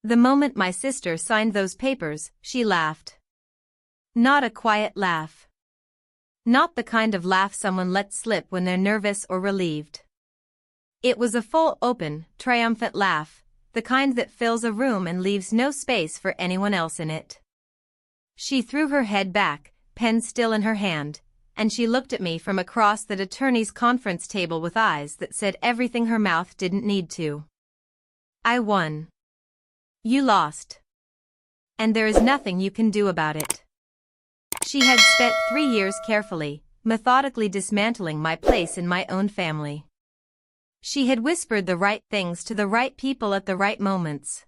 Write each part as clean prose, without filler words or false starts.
The moment my sister signed those papers, she laughed. Not a quiet laugh. Not the kind of laugh someone lets slip when they're nervous or relieved. It was a full, open, triumphant laugh, the kind that fills a room and leaves no space for anyone else in it. She threw her head back, pen still in her hand, and she looked at me from across that attorney's conference table with eyes that said everything her mouth didn't need to. I won. You lost. And there is nothing you can do about it. She had spent 3 years carefully, methodically dismantling my place in my own family. She had whispered the right things to the right people at the right moments.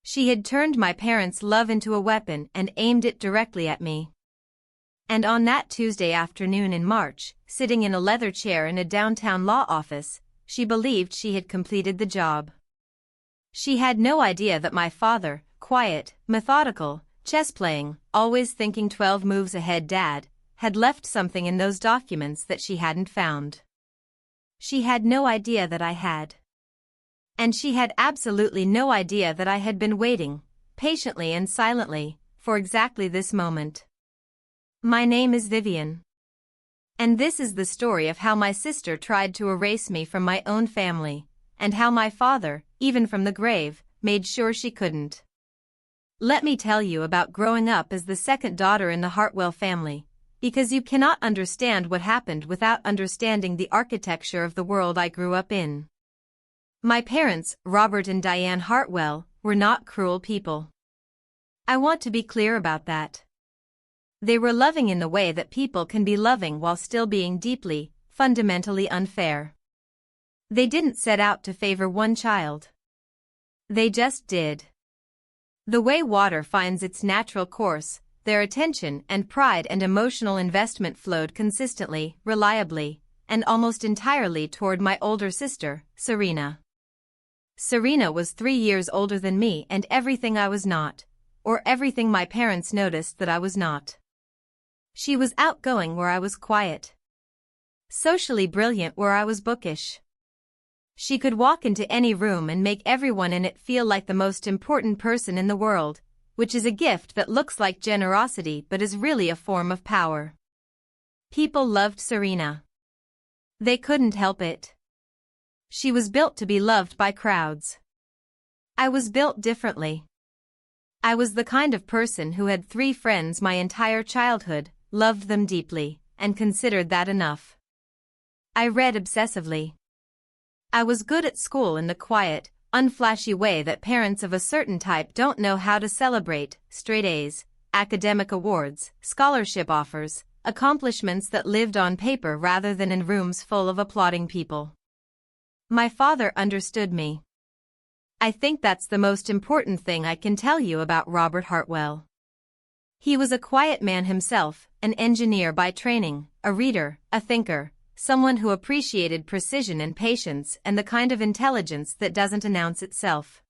She had turned my parents' love into a weapon and aimed it directly at me. And on that Tuesday afternoon in March, sitting in a leather chair in a downtown law office, she believed she had completed the job. She had no idea that my father, quiet, methodical, chess-playing, always thinking 12 moves ahead dad, had left something in those documents that she hadn't found. She had no idea that I had. And she had absolutely no idea that I had been waiting, patiently and silently, for exactly this moment. My name is Vivian. And this is the story of how my sister tried to erase me from my own family, and how my father, even from the grave, made sure she couldn't. Let me tell you about growing up as the second daughter in the Hartwell family, because you cannot understand what happened without understanding the architecture of the world I grew up in. My parents, Robert and Diane Hartwell, were not cruel people. I want to be clear about that. They were loving in the way that people can be loving while still being deeply, fundamentally unfair. They didn't set out to favor one child. They just did. The way water finds its natural course, their attention and pride and emotional investment flowed consistently, reliably, and almost entirely toward my older sister, Serena. Serena was 3 years older than me and everything I was not, or everything my parents noticed that I was not. She was outgoing where I was quiet. Socially brilliant where I was bookish. She could walk into any room and make everyone in it feel like the most important person in the world, which is a gift that looks like generosity but is really a form of power. People loved Serena. They couldn't help it. She was built to be loved by crowds. I was built differently. I was the kind of person who had 3 friends my entire childhood, loved them deeply, and considered that enough. I read obsessively. I was good at school in the quiet, unflashy way that parents of a certain type don't know how to celebrate: straight A's, academic awards, scholarship offers, accomplishments that lived on paper rather than in rooms full of applauding people. My father understood me. I think that's the most important thing I can tell you about Robert Hartwell. He was a quiet man himself, an engineer by training, a reader, a thinker, someone who appreciated precision and patience and the kind of intelligence that doesn't announce itself.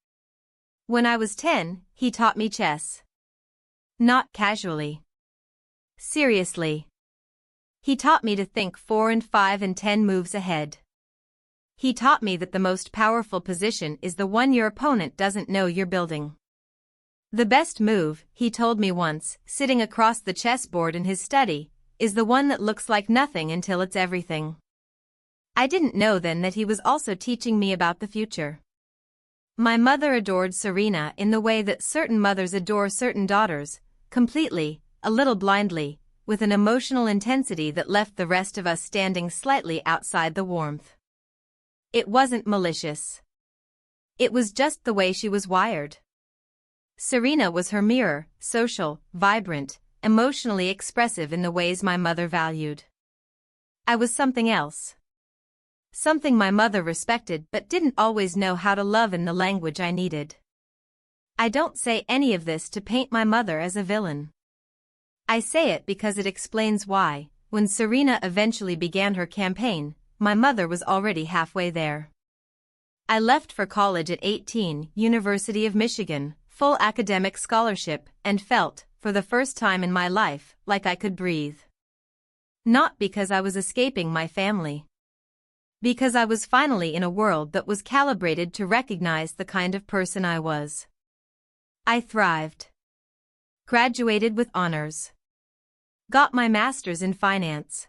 When I was 10, he taught me chess. Not casually. Seriously. He taught me to think 4 and 5 and 10 moves ahead. He taught me that the most powerful position is the one your opponent doesn't know you're building. The best move, he told me once, sitting across the chessboard in his study, is the one that looks like nothing until it's everything. I didn't know then that he was also teaching me about the future. My mother adored Serena in the way that certain mothers adore certain daughters, completely, a little blindly, with an emotional intensity that left the rest of us standing slightly outside the warmth. It wasn't malicious. It was just the way she was wired. Serena was her mirror, social, vibrant, emotionally expressive in the ways my mother valued. I was something else. Something my mother respected but didn't always know how to love in the language I needed. I don't say any of this to paint my mother as a villain. I say it because it explains why, when Serena eventually began her campaign, my mother was already halfway there. I left for college at 18, University of Michigan, full academic scholarship, and felt, for the first time in my life, like I could breathe. Not because I was escaping my family. Because I was finally in a world that was calibrated to recognize the kind of person I was. I thrived. Graduated with honors. Got my master's in finance.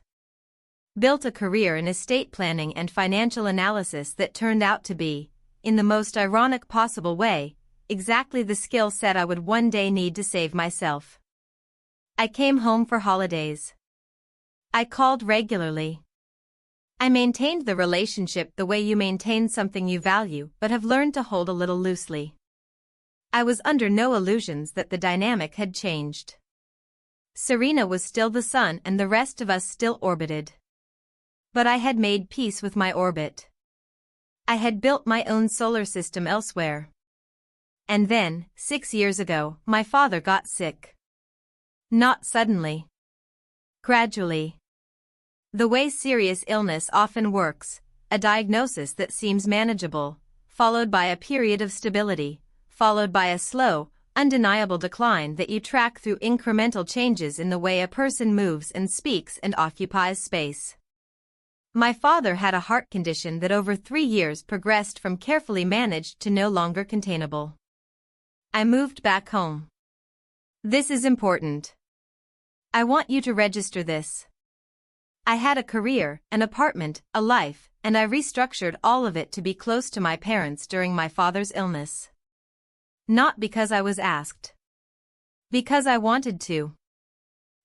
Built a career in estate planning and financial analysis that turned out to be, in the most ironic possible way, exactly the skill set I would one day need to save myself. I came home for holidays. I called regularly. I maintained the relationship the way you maintain something you value but have learned to hold a little loosely. I was under no illusions that the dynamic had changed. Serena was still the sun and the rest of us still orbited. But I had made peace with my orbit. I had built my own solar system elsewhere. And then, 6 years ago, my father got sick. Not suddenly. Gradually. The way serious illness often works, a diagnosis that seems manageable, followed by a period of stability, followed by a slow, undeniable decline that you track through incremental changes in the way a person moves and speaks and occupies space. My father had a heart condition that over 3 years progressed from carefully managed to no longer containable. I moved back home. This is important. I want you to register this. I had a career, an apartment, a life, and I restructured all of it to be close to my parents during my father's illness. Not because I was asked. Because I wanted to.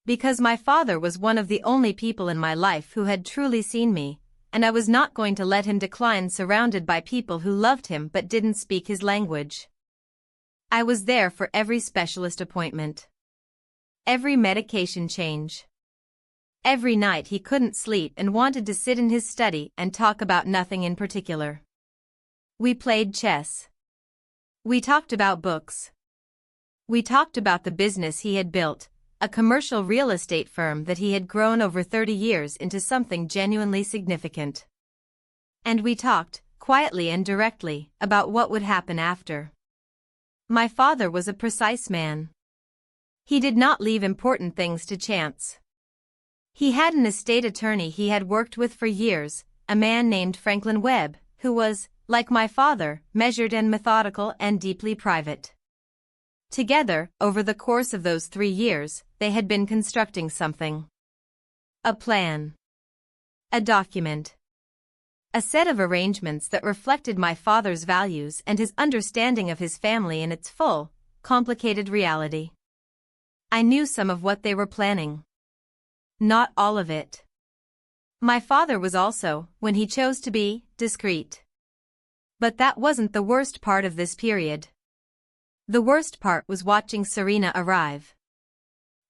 Because my father was one of the only people in my life who had truly seen me, and I was not going to let him decline surrounded by people who loved him but didn't speak his language. I was there for every specialist appointment. Every medication change. Every night he couldn't sleep and wanted to sit in his study and talk about nothing in particular. We played chess. We talked about books. We talked about the business he had built, a commercial real estate firm that he had grown over 30 years into something genuinely significant. And we talked, quietly and directly, about what would happen after. My father was a precise man. He did not leave important things to chance. He had an estate attorney he had worked with for years, a man named Franklin Webb, who was, like my father, measured and methodical and deeply private. Together, over the course of those 3 years, they had been constructing something. A plan. A document. A set of arrangements that reflected my father's values and his understanding of his family in its full, complicated reality. I knew some of what they were planning. Not all of it. My father was also, when he chose to be, discreet. But that wasn't the worst part of this period. The worst part was watching Serena arrive.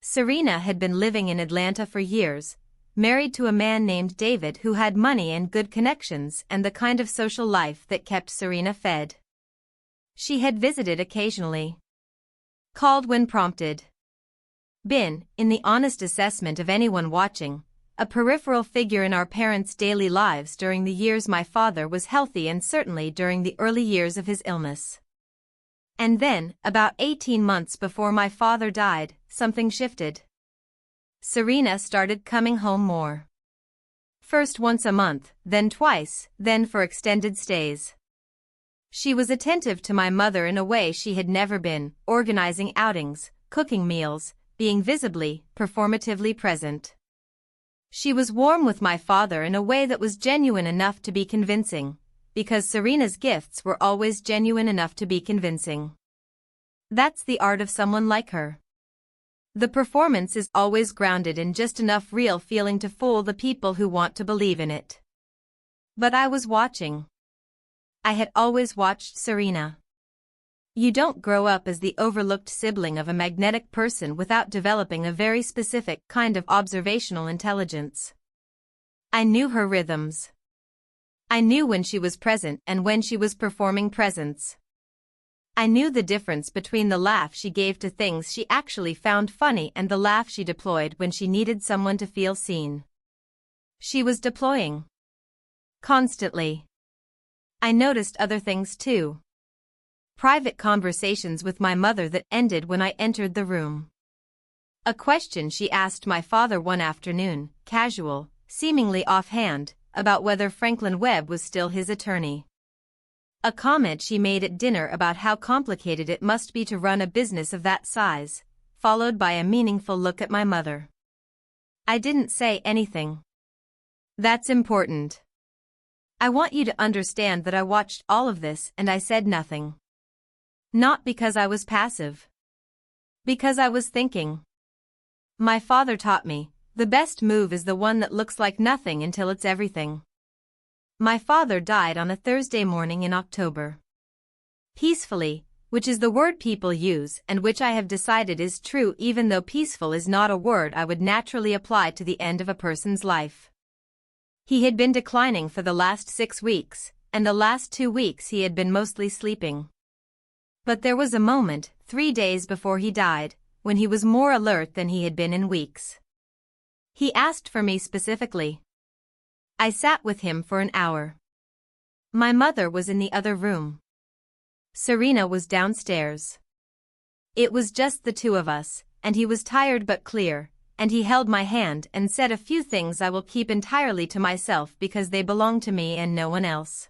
Serena had been living in Atlanta for years, married to a man named David who had money and good connections and the kind of social life that kept Serena fed. She had visited occasionally. Called when prompted. Been, in the honest assessment of anyone watching, a peripheral figure in our parents' daily lives during the years my father was healthy and certainly during the early years of his illness. And then, about 18 months before my father died, something shifted. Serena started coming home more. First once a month, then twice, then for extended stays. She was attentive to my mother in a way she had never been, organizing outings, cooking meals, being visibly, performatively present. She was warm with my father in a way that was genuine enough to be convincing, because Serena's gifts were always genuine enough to be convincing. That's the art of someone like her. The performance is always grounded in just enough real feeling to fool the people who want to believe in it. But I was watching. I had always watched Serena. You don't grow up as the overlooked sibling of a magnetic person without developing a very specific kind of observational intelligence. I knew her rhythms. I knew when she was present and when she was performing presence. I knew the difference between the laugh she gave to things she actually found funny and the laugh she deployed when she needed someone to feel seen. She was deploying. Constantly. I noticed other things too. Private conversations with my mother that ended when I entered the room. A question she asked my father one afternoon, casual, seemingly offhand, about whether Franklin Webb was still his attorney. A comment she made at dinner about how complicated it must be to run a business of that size, followed by a meaningful look at my mother. I didn't say anything. That's important. I want you to understand that I watched all of this and I said nothing. Not because I was passive. Because I was thinking. My father taught me, the best move is the one that looks like nothing until it's everything. My father died on a Thursday morning in October. Peacefully, which is the word people use and which I have decided is true even though peaceful is not a word I would naturally apply to the end of a person's life. He had been declining for the last 6 weeks, and the last 2 weeks he had been mostly sleeping. But there was a moment, 3 days before he died, when he was more alert than he had been in weeks. He asked for me specifically. I sat with him for an hour. My mother was in the other room. Serena was downstairs. It was just the two of us, and he was tired but clear, and he held my hand and said a few things I will keep entirely to myself because they belong to me and no one else.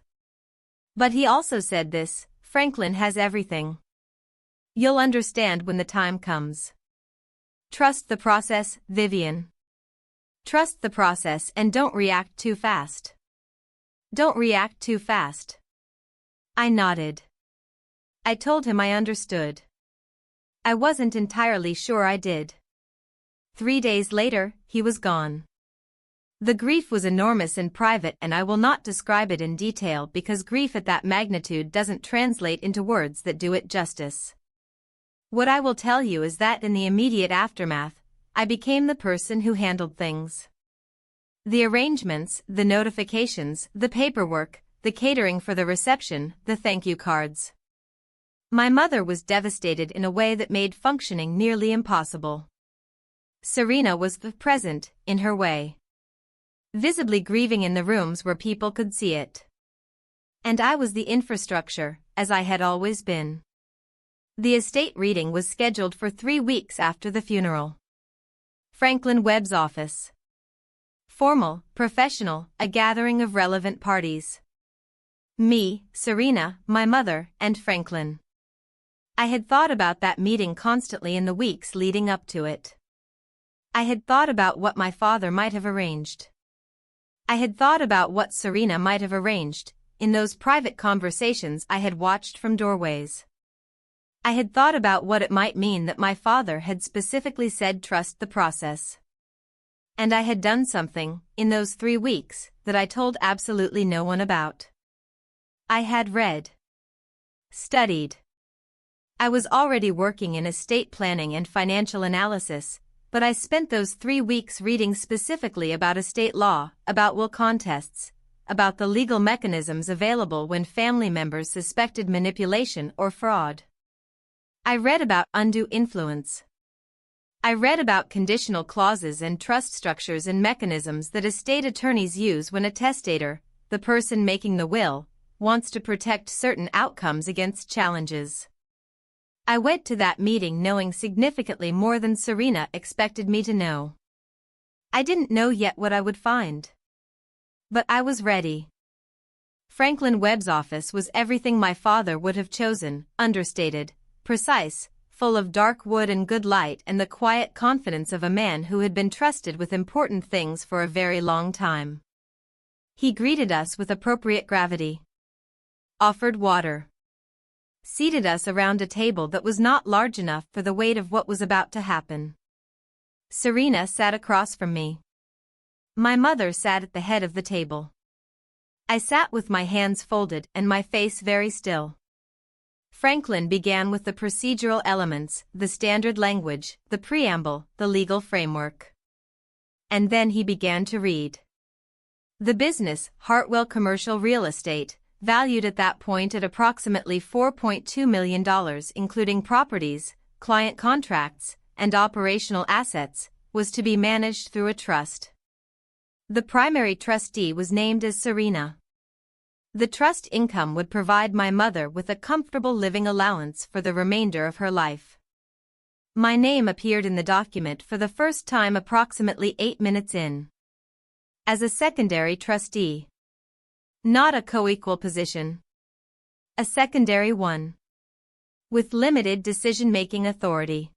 But he also said this, Franklin has everything. You'll understand when the time comes. Trust the process, Vivian. Trust the process and don't react too fast. Don't react too fast. I nodded. I told him I understood. I wasn't entirely sure I did. 3 days later, he was gone. The grief was enormous and private and I will not describe it in detail because grief at that magnitude doesn't translate into words that do it justice. What I will tell you is that in the immediate aftermath, I became the person who handled things. The arrangements, the notifications, the paperwork, the catering for the reception, the thank you cards. My mother was devastated in a way that made functioning nearly impossible. Serena was present, in her way. Visibly grieving in the rooms where people could see it. And I was the infrastructure, as I had always been. The estate reading was scheduled for 3 weeks after the funeral. Franklin Webb's office. Formal, professional, a gathering of relevant parties. Me, Serena, my mother, and Franklin. I had thought about that meeting constantly in the weeks leading up to it. I had thought about what my father might have arranged. I had thought about what Serena might have arranged, in those private conversations I had watched from doorways. I had thought about what it might mean that my father had specifically said trust the process. And I had done something, in those 3 weeks, that I told absolutely no one about. I had read. Studied. I was already working in estate planning and financial analysis, but I spent those 3 weeks reading specifically about estate law, about will contests, about the legal mechanisms available when family members suspected manipulation or fraud. I read about undue influence. I read about conditional clauses and trust structures and mechanisms that estate attorneys use when a testator, the person making the will, wants to protect certain outcomes against challenges. I went to that meeting knowing significantly more than Serena expected me to know. I didn't know yet what I would find. But I was ready. Franklin Webb's office was everything my father would have chosen, understated, precise, full of dark wood and good light and the quiet confidence of a man who had been trusted with important things for a very long time. He greeted us with appropriate gravity. Offered water. Seated us around a table that was not large enough for the weight of what was about to happen. Serena sat across from me. My mother sat at the head of the table. I sat with my hands folded and my face very still. Franklin began with the procedural elements, the standard language, the preamble, the legal framework. And then he began to read. The business, Hartwell Commercial Real Estate, valued at that point at approximately $4.2 million including properties, client contracts, and operational assets, was to be managed through a trust. The primary trustee was named as Serena. The trust income would provide my mother with a comfortable living allowance for the remainder of her life. My name appeared in the document for the first time approximately 8 minutes in. As a secondary trustee. Not a co-equal position. a secondary one. With limited decision-making authority.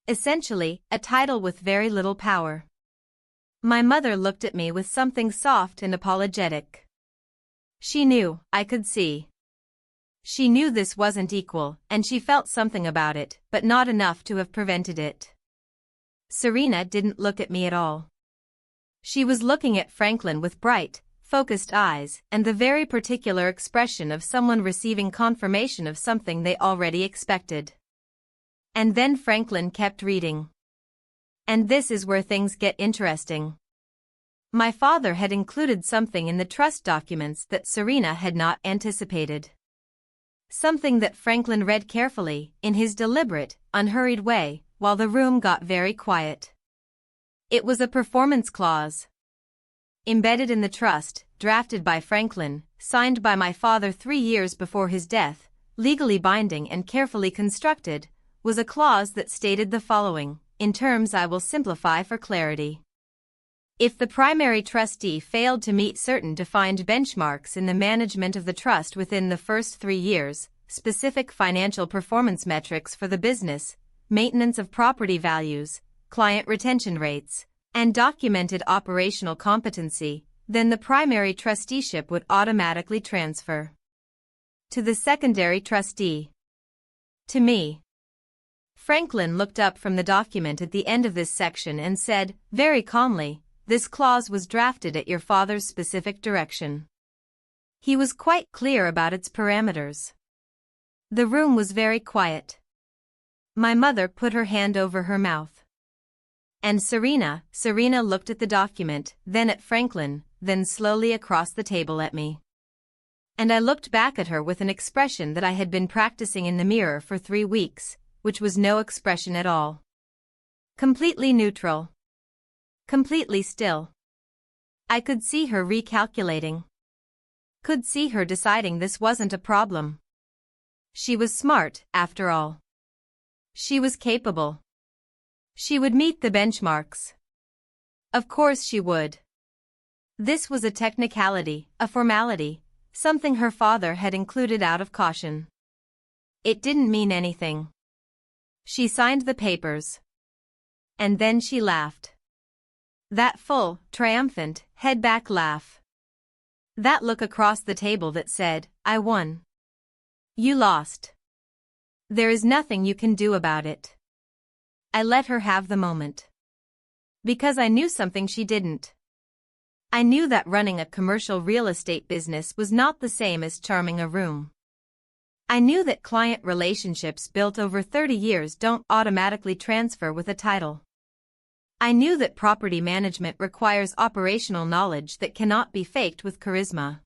Essentially, a title with very little power. My mother looked at me with something soft and apologetic. She knew, I could see. She knew this wasn't equal, and she felt something about it, but not enough to have prevented it. Serena didn't look at me at all. She was looking at Franklin with bright, focused eyes, and the very particular expression of someone receiving confirmation of something they already expected. And then Franklin kept reading. And this is where things get interesting. My father had included something in the trust documents that Serena had not anticipated. Something that Franklin read carefully, in his deliberate, unhurried way, while the room got very quiet. It was a performance clause. Embedded in the trust, drafted by Franklin, signed by my father 3 years before his death, legally binding and carefully constructed, was a clause that stated the following, in terms I will simplify for clarity. If the primary trustee failed to meet certain defined benchmarks in the management of the trust within the first 3 years, specific financial performance metrics for the business, maintenance of property values, client retention rates, and documented operational competency, then the primary trusteeship would automatically transfer to the secondary trustee. To me. Franklin looked up from the document at the end of this section and said, very calmly, this clause was drafted at your father's specific direction. He was quite clear about its parameters. The room was very quiet. My mother put her hand over her mouth. And Serena looked at the document, then at Franklin, then slowly across the table at me. And I looked back at her with an expression that I had been practicing in the mirror for 3 weeks, which was no expression at all. Completely neutral. Completely still. I could see her recalculating. Could see her deciding this wasn't a problem. She was smart, after all. She was capable. She would meet the benchmarks. Of course she would. This was a technicality, a formality, something her father had included out of caution. It didn't mean anything. She signed the papers. And then she laughed. That full, triumphant, head-back laugh. That look across the table that said, I won. You lost. There is nothing you can do about it. I let her have the moment. Because I knew something she didn't. I knew that running a commercial real estate business was not the same as charming a room. I knew that client relationships built over 30 years don't automatically transfer with a title. I knew that property management requires operational knowledge that cannot be faked with charisma.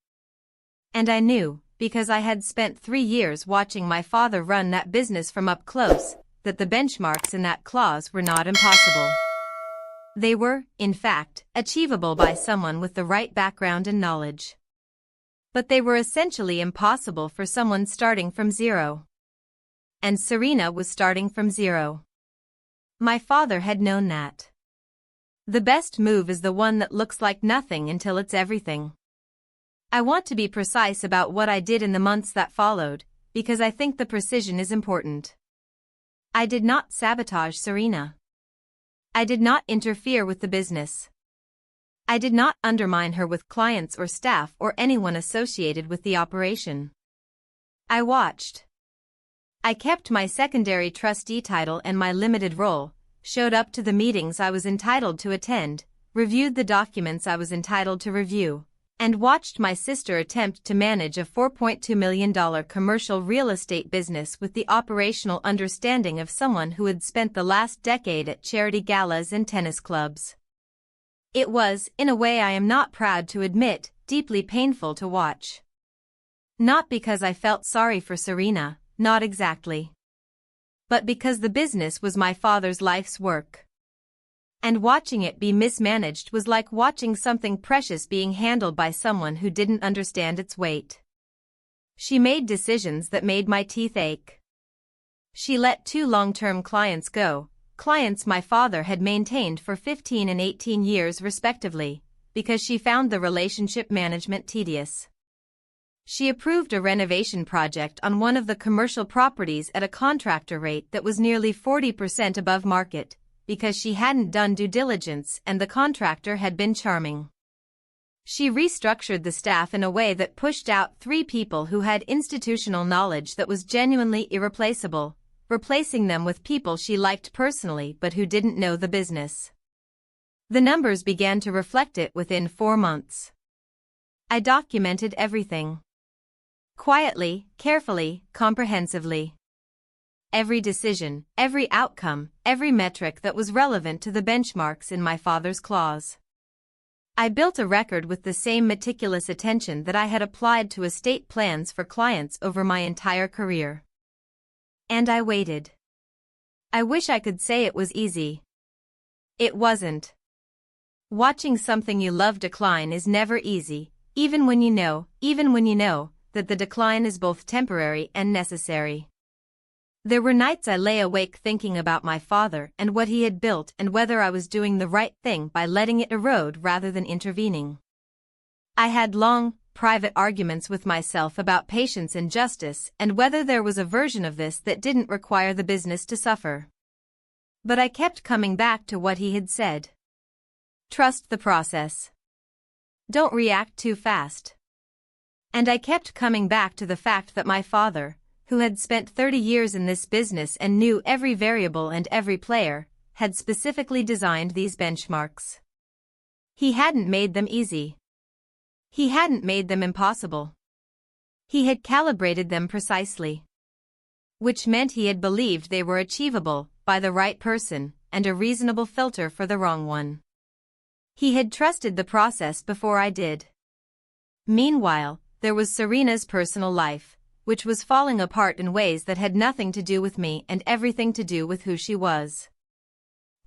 And I knew, because I had spent 3 years watching my father run that business from up close, that the benchmarks in that clause were not impossible. They were, in fact, achievable by someone with the right background and knowledge. But they were essentially impossible for someone starting from zero. And Serena was starting from zero. My father had known that. The best move is the one that looks like nothing until it's everything. I want to be precise about what I did in the months that followed, because I think the precision is important. I did not sabotage Serena. I did not interfere with the business. I did not undermine her with clients or staff or anyone associated with the operation. I watched. I kept my secondary trustee title and my limited role, showed up to the meetings I was entitled to attend, reviewed the documents I was entitled to review, and watched my sister attempt to manage a $4.2 million commercial real estate business with the operational understanding of someone who had spent the last decade at charity galas and tennis clubs. It was, in a way I am not proud to admit, deeply painful to watch. Not because I felt sorry for Serena, not exactly. But because the business was my father's life's work. And watching it be mismanaged was like watching something precious being handled by someone who didn't understand its weight. She made decisions that made my teeth ache. She let 2 long-term clients go, clients my father had maintained for 15 and 18 years respectively, because she found the relationship management tedious. She approved a renovation project on one of the commercial properties at a contractor rate that was nearly 40% above market, because she hadn't done due diligence and the contractor had been charming. She restructured the staff in a way that pushed out 3 people who had institutional knowledge that was genuinely irreplaceable, replacing them with people she liked personally but who didn't know the business. The numbers began to reflect it within 4 months. I documented everything. Quietly, carefully, comprehensively. Every decision, every outcome, every metric that was relevant to the benchmarks in my father's clause. I built a record with the same meticulous attention that I had applied to estate plans for clients over my entire career. And I waited. I wish I could say it was easy. It wasn't. Watching something you love decline is never easy, even when you know that the decline is both temporary and necessary. There were nights I lay awake thinking about my father and what he had built and whether I was doing the right thing by letting it erode rather than intervening. I had long, private arguments with myself about patience and justice and whether there was a version of this that didn't require the business to suffer. But I kept coming back to what he had said. Trust the process. Don't react too fast. And I kept coming back to the fact that my father, who had spent 30 years in this business and knew every variable and every player, had specifically designed these benchmarks. He hadn't made them easy. He hadn't made them impossible. He had calibrated them precisely. Which meant he had believed they were achievable by the right person and a reasonable filter for the wrong one. He had trusted the process before I did. Meanwhile, there was Serena's personal life, which was falling apart in ways that had nothing to do with me and everything to do with who she was.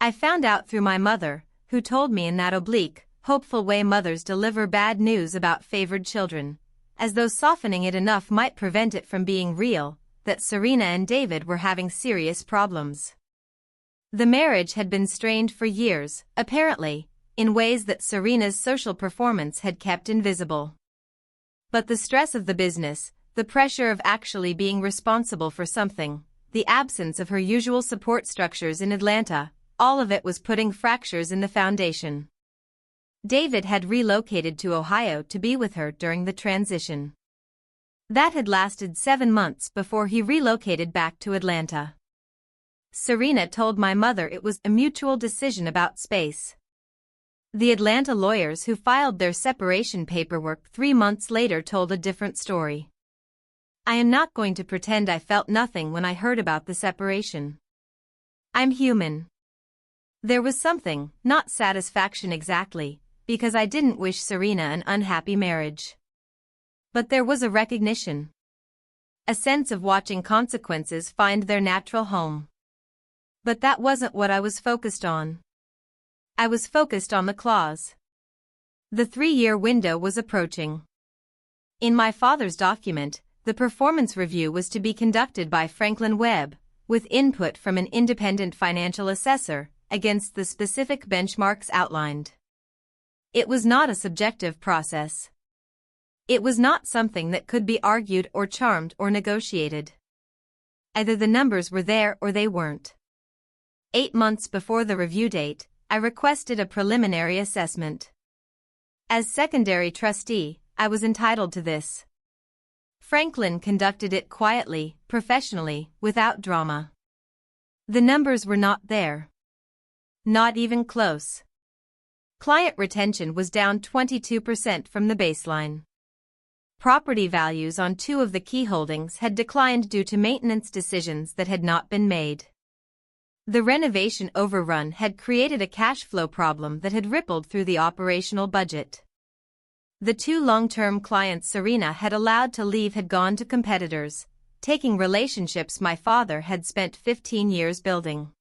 I found out through my mother, who told me in that oblique, hopeful way mothers deliver bad news about favored children, as though softening it enough might prevent it from being real, that Serena and David were having serious problems. The marriage had been strained for years, apparently, in ways that Serena's social performance had kept invisible. But the stress of the business, the pressure of actually being responsible for something, the absence of her usual support structures in Atlanta, all of it was putting fractures in the foundation. David had relocated to Ohio to be with her during the transition. That had lasted 7 months before he relocated back to Atlanta. Serena told my mother it was a mutual decision about space. The Atlanta lawyers who filed their separation paperwork 3 months later told a different story. I am not going to pretend I felt nothing when I heard about the separation. I'm human. There was something, not satisfaction exactly, because I didn't wish Serena an unhappy marriage. But there was a recognition. A sense of watching consequences find their natural home. But that wasn't what I was focused on. I was focused on the clause. The 3-year window was approaching. In my father's document, the performance review was to be conducted by Franklin Webb, with input from an independent financial assessor, against the specific benchmarks outlined. It was not a subjective process. It was not something that could be argued or charmed or negotiated. Either the numbers were there or they weren't. 8 months before the review date, I requested a preliminary assessment. As secondary trustee, I was entitled to this. Franklin conducted it quietly, professionally, without drama. The numbers were not there. Not even close. Client retention was down 22% from the baseline. Property values on 2 of the key holdings had declined due to maintenance decisions that had not been made. The renovation overrun had created a cash flow problem that had rippled through the operational budget. The 2 long-term clients Serena had allowed to leave had gone to competitors, taking relationships my father had spent 15 years building.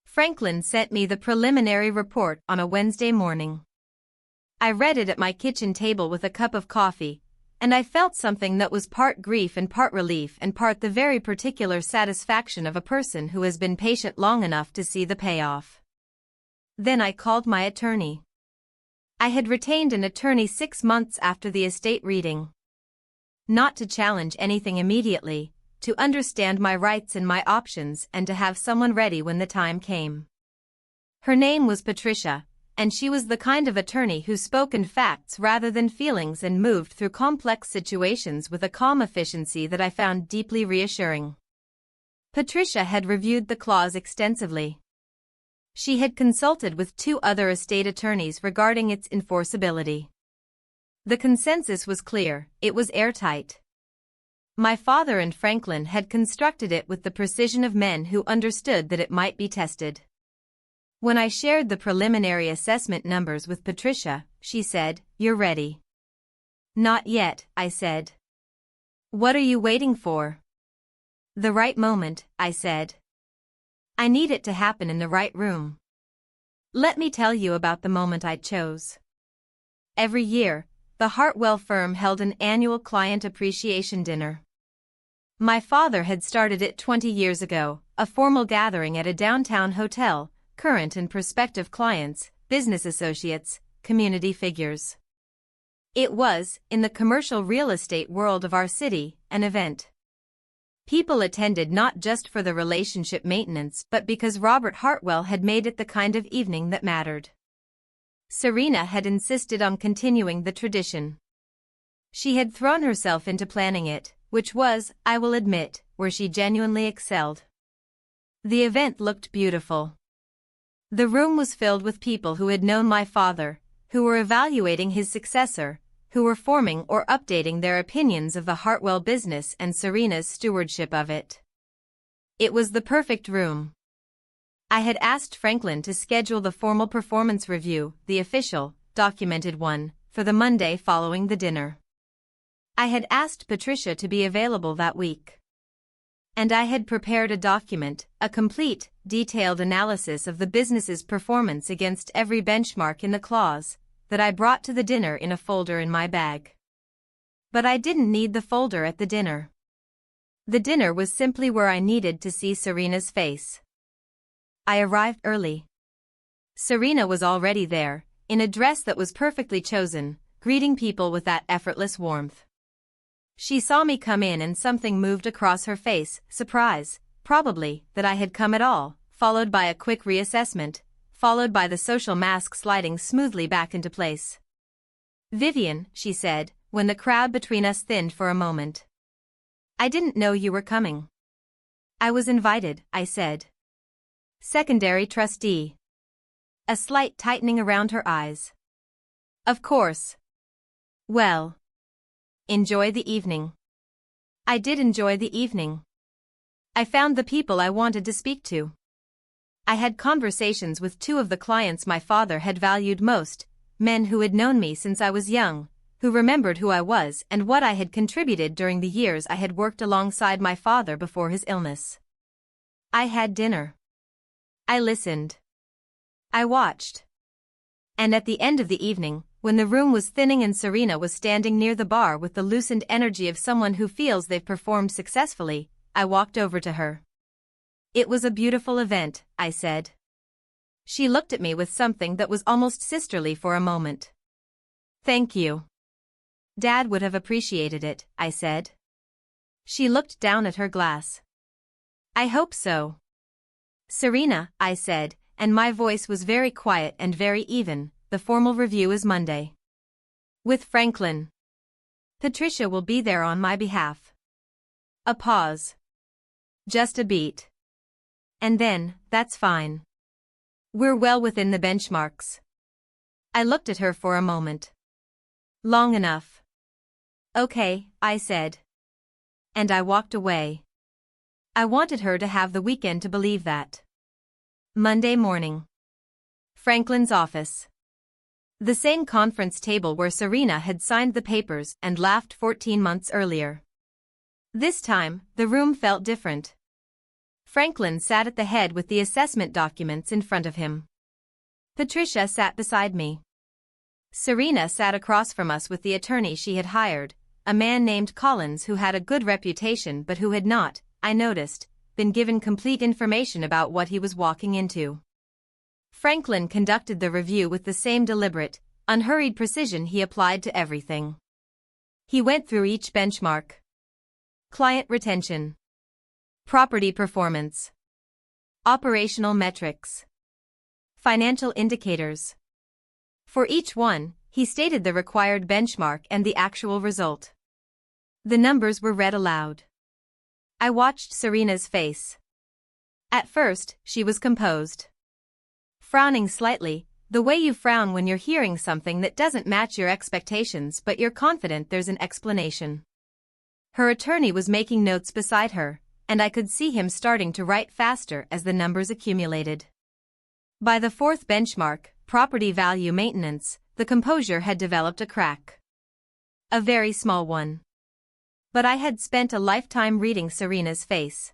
Franklin sent me the preliminary report on a Wednesday morning. I read it at my kitchen table with a cup of coffee, and I felt something that was part grief and part relief and part the very particular satisfaction of a person who has been patient long enough to see the payoff. Then I called my attorney. I had retained an attorney 6 months after the estate reading. not to challenge anything immediately, to understand my rights and my options and to have someone ready when the time came. Her name was Patricia, and she was the kind of attorney who spoke in facts rather than feelings and moved through complex situations with a calm efficiency that I found deeply reassuring. Patricia had reviewed the clause extensively. She had consulted with 2 other estate attorneys regarding its enforceability. The consensus was clear, it was airtight. My father and Franklin had constructed it with the precision of men who understood that it might be tested. When I shared the preliminary assessment numbers with Patricia, she said, "You're ready." "Not yet," I said. "What are you waiting for?" "The right moment," I said. "I need it to happen in the right room." Let me tell you about the moment I chose. Every year, the Hartwell firm held an annual client appreciation dinner. My father had started it 20 years ago, a formal gathering at a downtown hotel, current and prospective clients, business associates, community figures. It was, in the commercial real estate world of our city, an event. People attended not just for the relationship maintenance but because Robert Hartwell had made it the kind of evening that mattered. Serena had insisted on continuing the tradition. She had thrown herself into planning it, which was, I will admit, where she genuinely excelled. The event looked beautiful. The room was filled with people who had known my father, who were evaluating his successor, who were forming or updating their opinions of the Hartwell business and Serena's stewardship of it. It was the perfect room. I had asked Franklin to schedule the formal performance review, the official, documented one, for the Monday following the dinner. I had asked Patricia to be available that week. And I had prepared a document, a complete, detailed analysis of the business's performance against every benchmark in the clause, that I brought to the dinner in a folder in my bag. But I didn't need the folder at the dinner. The dinner was simply where I needed to see Serena's face. I arrived early. Serena was already there, in a dress that was perfectly chosen, greeting people with that effortless warmth. She saw me come in and something moved across her face, surprise, probably, that I had come at all, followed by a quick reassessment, followed by the social mask sliding smoothly back into place. "Vivian," she said, when the crowd between us thinned for a moment. "I didn't know you were coming." "I was invited," I said. "Secondary trustee." A slight tightening around her eyes. "Of course." "Well. Enjoy the evening." I did enjoy the evening. I found the people I wanted to speak to. I had conversations with 2 of the clients my father had valued most, men who had known me since I was young, who remembered who I was and what I had contributed during the years I had worked alongside my father before his illness. I had dinner. I listened. I watched. And at the end of the evening, when the room was thinning and Serena was standing near the bar with the loosened energy of someone who feels they've performed successfully, I walked over to her. "It was a beautiful event," I said. She looked at me with something that was almost sisterly for a moment. "Thank you. Dad would have appreciated it," I said. She looked down at her glass. "I hope so." "Serena," I said, and my voice was very quiet and very even, "the formal review is Monday. With Franklin. Patricia will be there on my behalf." A pause. Just a beat. And then, "That's fine. We're well within the benchmarks." I looked at her for a moment. "Long enough." "Okay," I said. And I walked away. I wanted her to have the weekend to believe that. Monday morning. Franklin's office. The same conference table where Serena had signed the papers and laughed 14 months earlier. This time, the room felt different. Franklin sat at the head with the assessment documents in front of him. Patricia sat beside me. Serena sat across from us with the attorney she had hired, a man named Collins who had a good reputation but who had not, I noticed, been given complete information about what he was walking into. Franklin conducted the review with the same deliberate, unhurried precision he applied to everything. He went through each benchmark. Client retention. Property performance. Operational metrics. Financial indicators. For each one, he stated the required benchmark and the actual result. The numbers were read aloud. I watched Serena's face. At first, she was composed. Frowning slightly, the way you frown when you're hearing something that doesn't match your expectations but you're confident there's an explanation. Her attorney was making notes beside her, and I could see him starting to write faster as the numbers accumulated. By the fourth benchmark, property value maintenance, the composure had developed a crack. A very small one. But I had spent a lifetime reading Serena's face.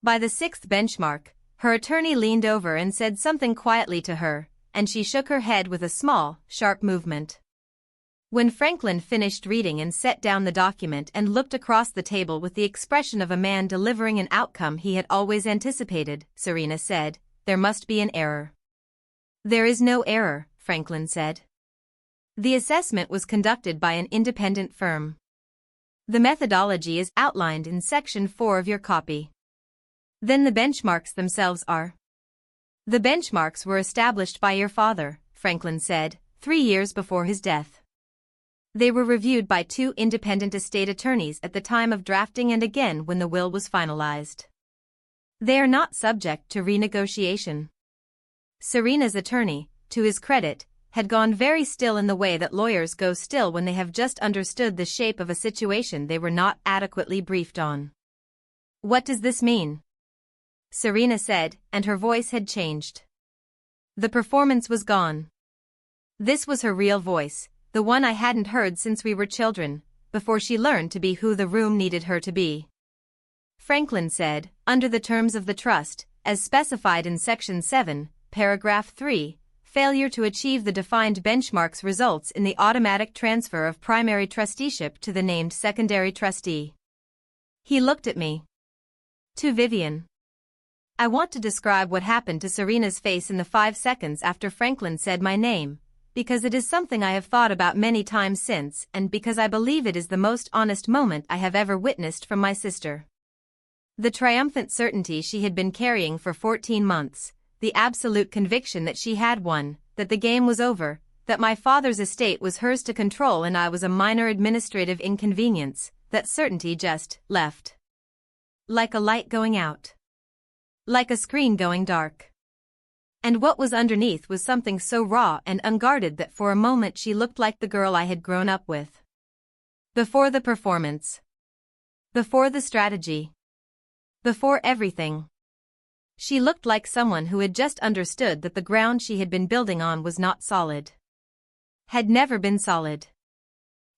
By the sixth benchmark, her attorney leaned over and said something quietly to her, and she shook her head with a small, sharp movement. When Franklin finished reading and set down the document and looked across the table with the expression of a man delivering an outcome he had always anticipated, Serena said, "There must be an error." "There is no error," Franklin said. "The assessment was conducted by an independent firm. The methodology is outlined in Section 4 of your copy." "Then the benchmarks themselves are?" "The benchmarks were established by your father," Franklin said, 3 years before his death. "They were reviewed by 2 independent estate attorneys at the time of drafting and again when the will was finalized. They are not subject to renegotiation." Serena's attorney, to his credit, had gone very still in the way that lawyers go still when they have just understood the shape of a situation they were not adequately briefed on. "What does this mean?" Serena said, and her voice had changed. The performance was gone. This was her real voice, the one I hadn't heard since we were children, before she learned to be who the room needed her to be. Franklin said, "Under the terms of the trust, as specified in Section 7, Paragraph 3, failure to achieve the defined benchmarks results in the automatic transfer of primary trusteeship to the named secondary trustee." He looked at me. "To Vivian." I want to describe what happened to Serena's face in the 5 seconds after Franklin said my name, because it is something I have thought about many times since and because I believe it is the most honest moment I have ever witnessed from my sister. The triumphant certainty she had been carrying for 14 months, the absolute conviction that she had won, that the game was over, that my father's estate was hers to control and I was a minor administrative inconvenience, that certainty just left. Like a light going out. Like a screen going dark. And what was underneath was something so raw and unguarded that for a moment she looked like the girl I had grown up with. Before the performance. Before the strategy. Before everything. She looked like someone who had just understood that the ground she had been building on was not solid. Had never been solid.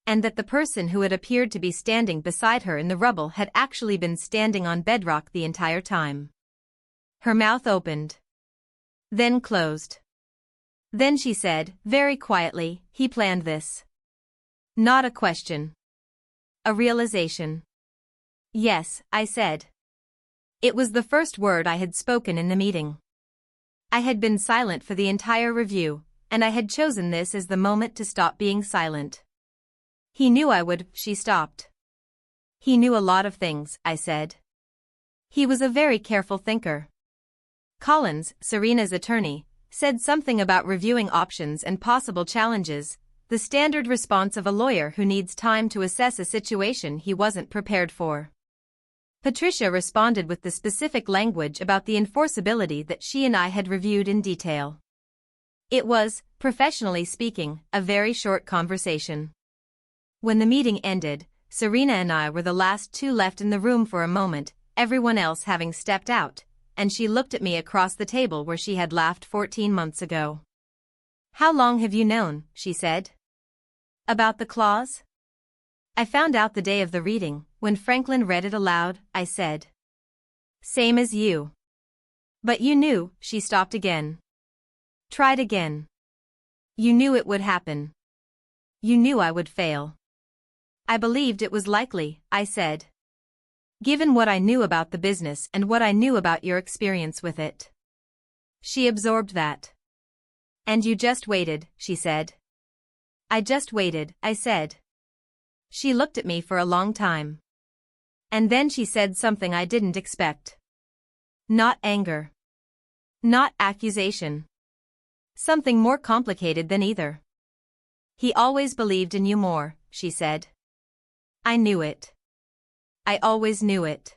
And that the person who had appeared to be standing beside her in the rubble had actually been standing on bedrock the entire time. Her mouth opened. Then closed. Then she said, very quietly, "He planned this." Not a question. A realization. "Yes," I said. It was the first word I had spoken in the meeting. I had been silent for the entire review, and I had chosen this as the moment to stop being silent. "He knew I would," she stopped. "He knew a lot of things," I said. "He was a very careful thinker." Collins, Serena's attorney, said something about reviewing options and possible challenges, the standard response of a lawyer who needs time to assess a situation he wasn't prepared for. Patricia responded with the specific language about the enforceability that she and I had reviewed in detail. It was, professionally speaking, a very short conversation. When the meeting ended, Serena and I were the last 2 left in the room for a moment, everyone else having stepped out, and she looked at me across the table where she had laughed 14 months ago. "How long have you known?" she said. "About the clause?" "I found out the day of the reading, when Franklin read it aloud," I said. "Same as you." "But you knew," she stopped again. Tried again. "You knew it would happen. You knew I would fail." "I believed it was likely," I said. "Given what I knew about the business and what I knew about your experience with it." She absorbed that. "And you just waited," she said. "I just waited," I said. She looked at me for a long time. And then she said something I didn't expect. Not anger. Not accusation. Something more complicated than either. He always believed in you more, she said. I knew it. I always knew it.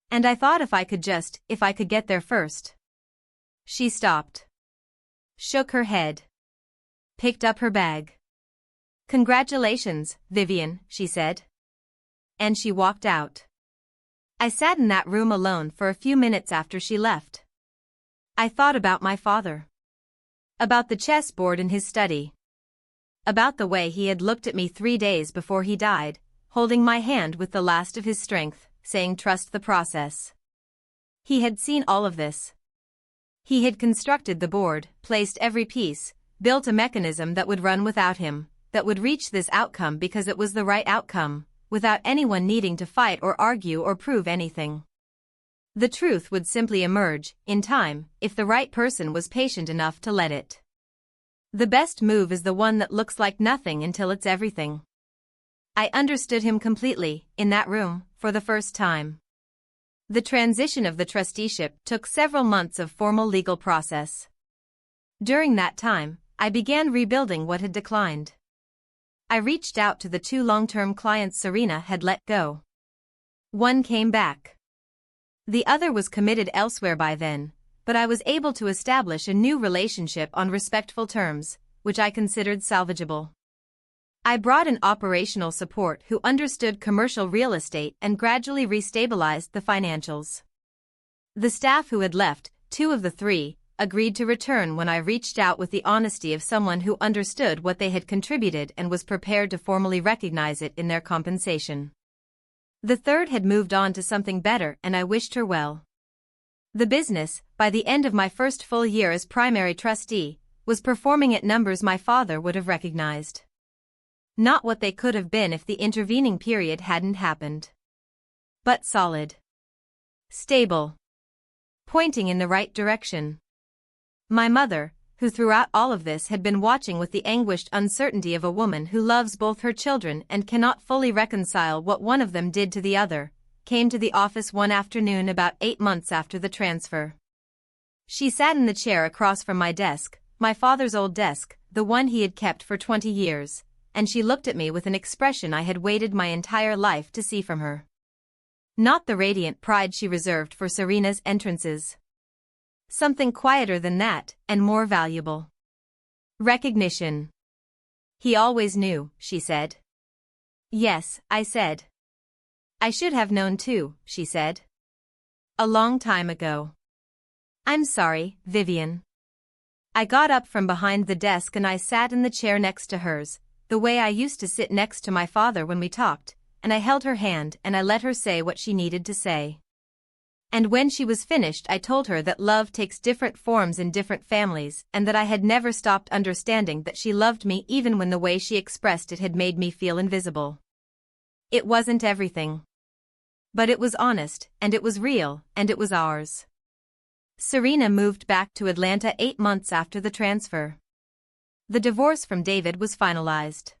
And I thought if I could get there first. She stopped. Shook her head. Picked up her bag. Congratulations, Vivian, she said. And she walked out. I sat in that room alone for a few minutes after she left. I thought about my father. About the chessboard in his study. About the way he had looked at me 3 days before he died, holding my hand with the last of his strength, saying trust the process. He had seen all of this. He had constructed the board, placed every piece, built a mechanism that would run without him, that would reach this outcome because it was the right outcome, without anyone needing to fight or argue or prove anything. The truth would simply emerge, in time, if the right person was patient enough to let it. The best move is the one that looks like nothing until it's everything. I understood him completely, in that room, for the first time. The transition of the trusteeship took several months of formal legal process. During that time, I began rebuilding what had declined. I reached out to the 2 long-term clients Serena had let go. One came back. The other was committed elsewhere by then, but I was able to establish a new relationship on respectful terms, which I considered salvageable. I brought in operational support who understood commercial real estate and gradually restabilized the financials. The staff who had left, 2 of the 3, agreed to return when I reached out with the honesty of someone who understood what they had contributed and was prepared to formally recognize it in their compensation. The 3rd had moved on to something better and I wished her well. The business, by the end of my first full year as primary trustee, was performing at numbers my father would have recognized. Not what they could have been if the intervening period hadn't happened. But solid. Stable. Pointing in the right direction. My mother, who throughout all of this had been watching with the anguished uncertainty of a woman who loves both her children and cannot fully reconcile what one of them did to the other, came to the office one afternoon about 8 months after the transfer. She sat in the chair across from my desk, my father's old desk, the one he had kept for 20 years, and she looked at me with an expression I had waited my entire life to see from her. Not the radiant pride she reserved for Serena's entrances. Something quieter than that, and more valuable. Recognition. He always knew, she said. Yes, I said. I should have known too, she said. A long time ago. I'm sorry, Vivian. I got up from behind the desk and I sat in the chair next to hers, the way I used to sit next to my father when we talked, and I held her hand and I let her say what she needed to say. And when she was finished I told her that love takes different forms in different families and that I had never stopped understanding that she loved me even when the way she expressed it had made me feel invisible. It wasn't everything. But it was honest, and it was real, and it was ours. Serena moved back to Atlanta 8 months after the transfer. The divorce from David was finalized.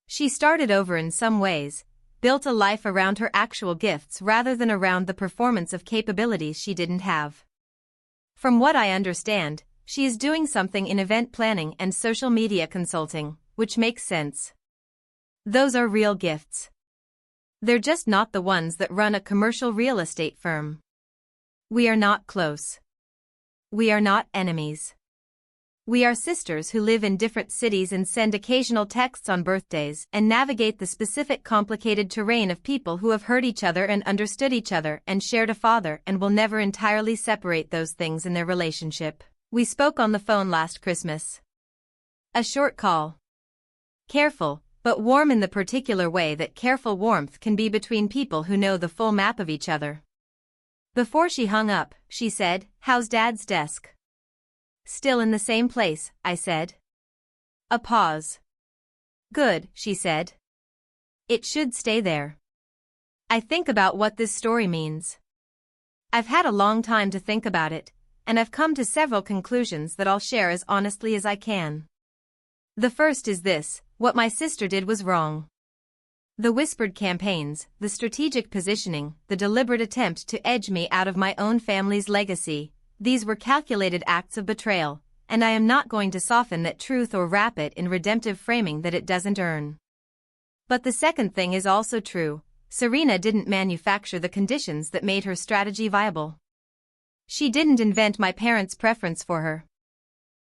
She started over in some ways, built a life around her actual gifts rather than around the performance of capabilities she didn't have. From what I understand, she is doing something in event planning and social media consulting, which makes sense. Those are real gifts. They're just not the ones that run a commercial real estate firm. We are not close. We are not enemies. We are sisters who live in different cities and send occasional texts on birthdays and navigate the specific complicated terrain of people who have heard each other and understood each other and shared a father and will never entirely separate those things in their relationship. We spoke on the phone last Christmas. A short call. Careful, but warm in the particular way that careful warmth can be between people who know the full map of each other. Before she hung up, she said, "How's Dad's desk?" "Still in the same place," I said. A pause. "Good," she said. "It should stay there." I think about what this story means. I've had a long time to think about it, and I've come to several conclusions that I'll share as honestly as I can. The first is this: what my sister did was wrong. The whispered campaigns, the strategic positioning, the deliberate attempt to edge me out of my own family's legacy, these were calculated acts of betrayal, and I am not going to soften that truth or wrap it in redemptive framing that it doesn't earn. But the second thing is also true. Serena didn't manufacture the conditions that made her strategy viable. She didn't invent my parents' preference for her.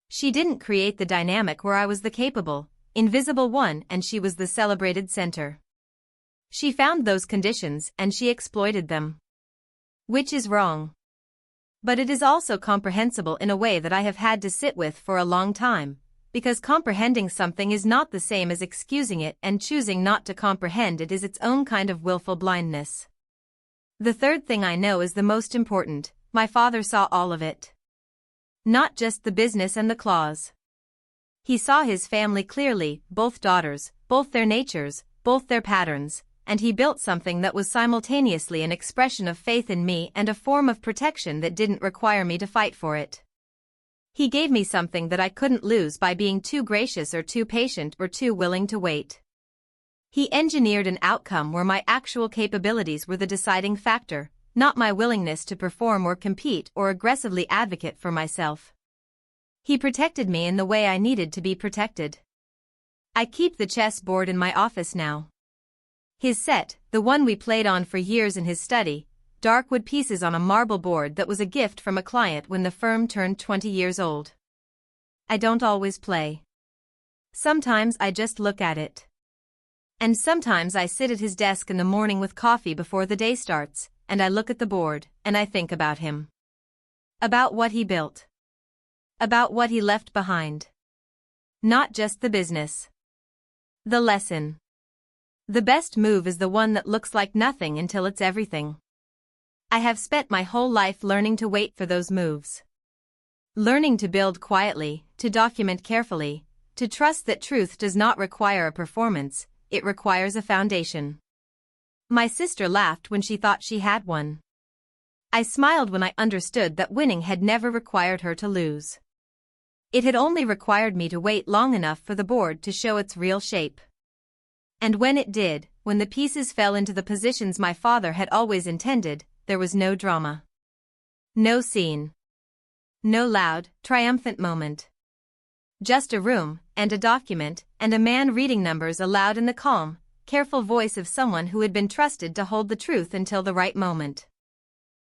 She didn't create the dynamic where I was the capable, invisible one and she was the celebrated center. She found those conditions and she exploited them. Which is wrong. But it is also comprehensible in a way that I have had to sit with for a long time, because comprehending something is not the same as excusing it, and choosing not to comprehend it is its own kind of willful blindness. The third thing I know is the most important: my father saw all of it. Not just the business and the claws. He saw his family clearly, both daughters, both their natures, both their patterns, and he built something that was simultaneously an expression of faith in me and a form of protection that didn't require me to fight for it. He gave me something that I couldn't lose by being too gracious or too patient or too willing to wait. He engineered an outcome where my actual capabilities were the deciding factor, not my willingness to perform or compete or aggressively advocate for myself. He protected me in the way I needed to be protected. I keep the chess board in my office now. His set, the one we played on for years in his study, dark wood pieces on a marble board that was a gift from a client when the firm turned 20 years old. I don't always play. Sometimes I just look at it. And sometimes I sit at his desk in the morning with coffee before the day starts, and I look at the board, and I think about him. About what he built. About what he left behind. Not just the business. The lesson. The best move is the one that looks like nothing until it's everything. I have spent my whole life learning to wait for those moves. Learning to build quietly, to document carefully, to trust that truth does not require a performance, it requires a foundation. My sister laughed when she thought she had one. I smiled when I understood that winning had never required her to lose. It had only required me to wait long enough for the board to show its real shape. And when it did, when the pieces fell into the positions my father had always intended, there was no drama. No scene. No loud, triumphant moment. Just a room, and a document, and a man reading numbers aloud in the calm, careful voice of someone who had been trusted to hold the truth until the right moment.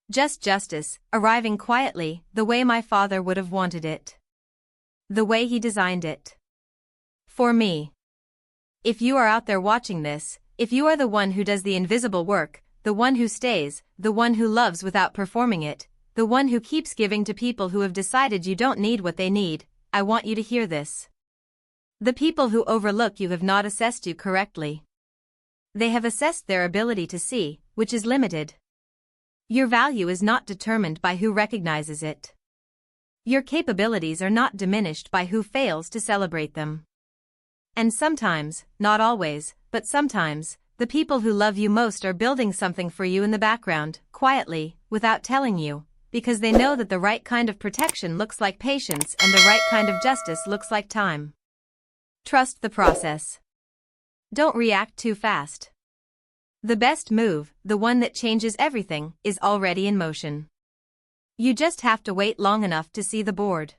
Just justice, arriving quietly, the way my father would have wanted it. The way he designed it. For me. If you are out there watching this, if you are the one who does the invisible work, the one who stays, the one who loves without performing it, the one who keeps giving to people who have decided you don't need what they need, I want you to hear this. The people who overlook you have not assessed you correctly. They have assessed their ability to see, which is limited. Your value is not determined by who recognizes it. Your capabilities are not diminished by who fails to celebrate them. And sometimes, not always, but sometimes, the people who love you most are building something for you in the background, quietly, without telling you, because they know that the right kind of protection looks like patience and the right kind of justice looks like time. Trust the process. Don't react too fast. The best move, the one that changes everything, is already in motion. You just have to wait long enough to see the board.